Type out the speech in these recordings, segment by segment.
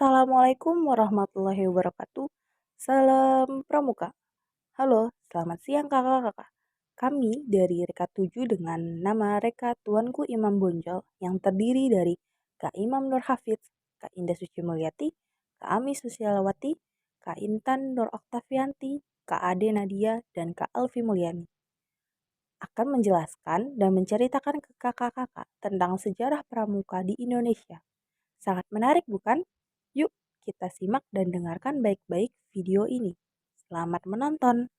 Assalamualaikum warahmatullahi wabarakatuh. Salam Pramuka. Halo, selamat siang kakak-kakak. Kami dari Reka 7 dengan nama Reka Tuanku Imam Bonjol yang terdiri dari Kak Imam Nur Hafidz, Kak Indah Suci Mulyati, Kak Ami Susialawati, Kak Intan Nur Oktavianti, Kak Ade Nadia, dan Kak Alfi Mulyani akan menjelaskan dan menceritakan ke kakak-kakak tentang sejarah pramuka di Indonesia. Sangat menarik bukan? Yuk kita simak dan dengarkan baik-baik video ini. Selamat menonton.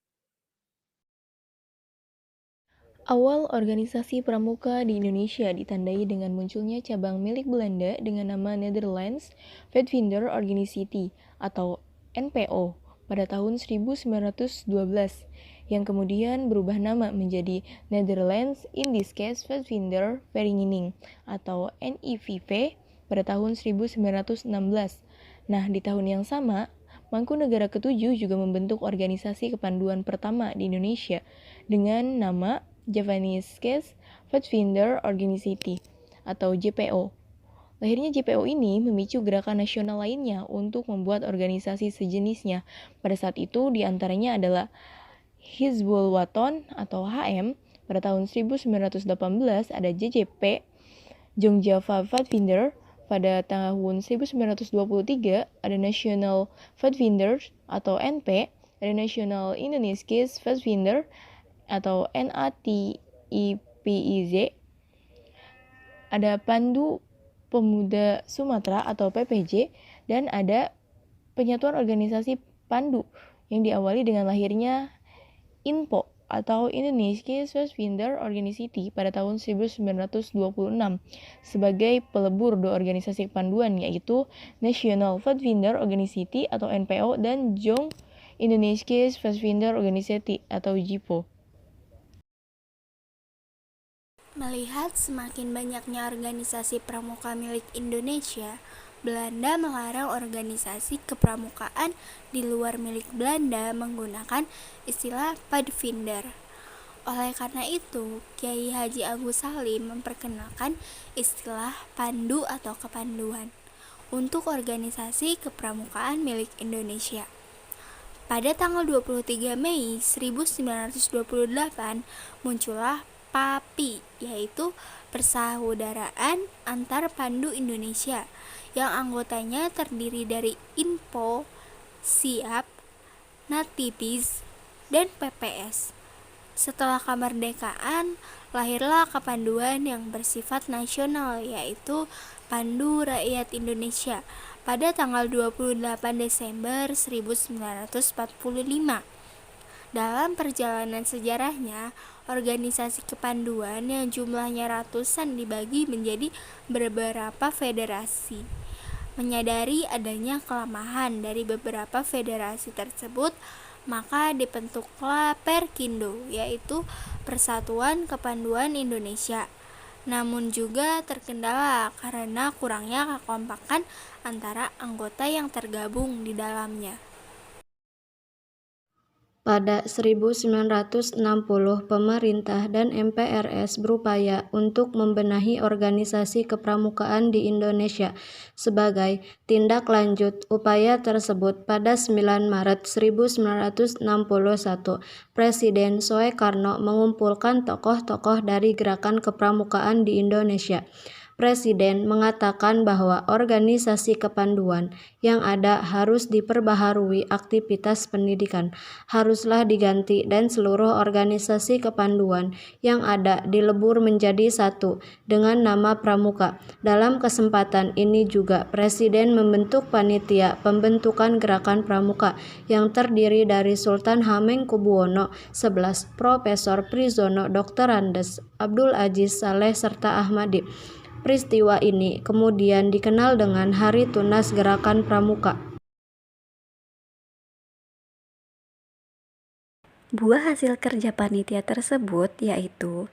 Awal organisasi pramuka di Indonesia ditandai dengan munculnya cabang milik Belanda dengan nama Netherlands Pathfinder Organisatie atau NPO pada tahun 1912 yang kemudian berubah nama menjadi Netherlands Indischese Pathfinder Vereniging atau NIVV pada tahun 1916. Nah, di tahun yang sama, Mangkunegara Ketujuh juga membentuk organisasi kepanduan pertama di Indonesia dengan nama Javanese Pathfinder Organisatie atau JPO. Lahirnya JPO ini memicu gerakan nasional lainnya untuk membuat organisasi sejenisnya. Pada saat itu diantaranya adalah Hizbul Waton atau HM. Pada tahun 1918 ada JJP, Jong Java Pathfinder. Pada tahun 1923 ada National Pathfinders atau NP, ada National Indonesia Pathfinder atau NATIPIZ, ada Pandu Pemuda Sumatera atau PPJ, dan ada penyatuan organisasi Pandu yang diawali dengan lahirnya INPO atau Indonesia Pathfinder Organisatie pada tahun 1926 sebagai pelebur dua organisasi kepanduan yaitu National Pathfinder Organisatie atau NPO dan Jong Indonesia Pathfinder Organisatie atau JIPO. Melihat semakin banyaknya organisasi pramuka milik Indonesia, Belanda melarang organisasi kepramukaan di luar milik Belanda menggunakan istilah Pathfinder. Oleh karena itu, Kiai Haji Agus Salim memperkenalkan istilah pandu atau kepanduan untuk organisasi kepramukaan milik Indonesia. Pada tanggal 23 Mei 1928 muncullah PAPI, yaitu Persaudaraan Antar Pandu Indonesia, yang anggotanya terdiri dari INPO, SIAP, NATIPIZ, dan PPS. Setelah kemerdekaan, lahirlah kepanduan yang bersifat nasional, yaitu Pandu Rakyat Indonesia pada tanggal 28 Desember 1945. Dalam perjalanan sejarahnya, organisasi kepanduan yang jumlahnya ratusan dibagi menjadi beberapa federasi. Menyadari adanya kelemahan dari beberapa federasi tersebut, maka dibentuklah Perkindo, yaitu Persatuan Kepanduan Indonesia. Namun juga terkendala karena kurangnya kekompakan antara anggota yang tergabung di dalamnya. Pada 1960, pemerintah dan MPRS berupaya untuk membenahi organisasi kepramukaan di Indonesia. Sebagai tindak lanjut upaya tersebut, pada 9 Maret 1961, Presiden Soekarno mengumpulkan tokoh-tokoh dari gerakan kepramukaan di Indonesia. Presiden mengatakan bahwa organisasi kepanduan yang ada harus diperbaharui, aktivitas pendidikan haruslah diganti, dan seluruh organisasi kepanduan yang ada dilebur menjadi satu dengan nama Pramuka. Dalam kesempatan ini juga Presiden membentuk panitia pembentukan gerakan Pramuka yang terdiri dari Sultan Hamengkubuwono XI, Profesor Prizono Dr. Andes, Abdul Aziz Saleh serta Ahmadi. Peristiwa ini kemudian dikenal dengan Hari Tunas Gerakan Pramuka. Buah hasil kerja panitia tersebut yaitu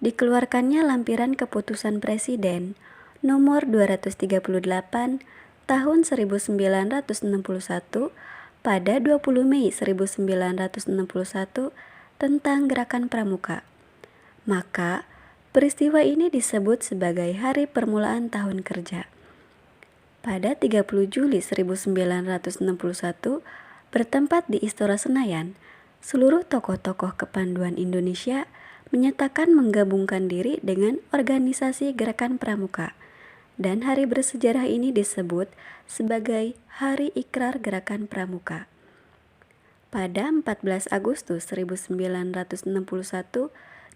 dikeluarkannya lampiran keputusan Presiden nomor 238 tahun 1961 pada 20 Mei 1961 tentang Gerakan Pramuka. Maka peristiwa ini disebut sebagai Hari Permulaan Tahun Kerja. Pada 30 Juli 1961, bertempat di Istora Senayan, seluruh tokoh-tokoh kepanduan Indonesia menyatakan menggabungkan diri dengan organisasi Gerakan Pramuka. Dan hari bersejarah ini disebut sebagai Hari Ikrar Gerakan Pramuka. Pada 14 Agustus 1961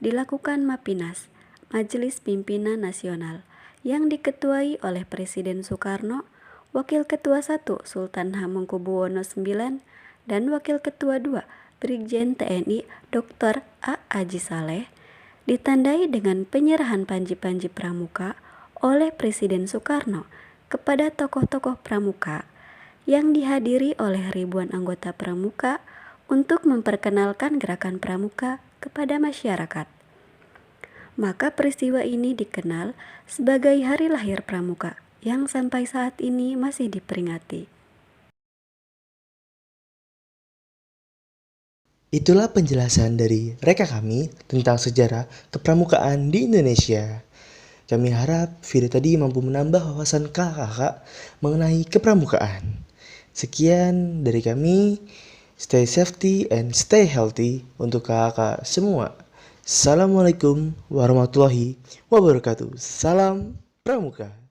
dilakukan Mapinas, Majelis Pimpinan Nasional, yang diketuai oleh Presiden Soekarno, Wakil Ketua 1 Sultan Hamengkubuwono IX, dan Wakil Ketua 2 Brigjen TNI Dr. A. Aji Saleh, ditandai dengan penyerahan panji-panji pramuka oleh Presiden Soekarno kepada tokoh-tokoh pramuka yang dihadiri oleh ribuan anggota pramuka untuk memperkenalkan gerakan pramuka kepada masyarakat. Maka peristiwa ini dikenal sebagai Hari Lahir Pramuka yang sampai saat ini masih diperingati. Itulah penjelasan dari reka kami tentang sejarah kepramukaan di Indonesia. Kami harap video tadi mampu menambah wawasan kakak-kakak mengenai kepramukaan. Sekian dari kami, stay safety and stay healthy untuk kakak semua. Assalamualaikum warahmatullahi wabarakatuh. Salam Pramuka.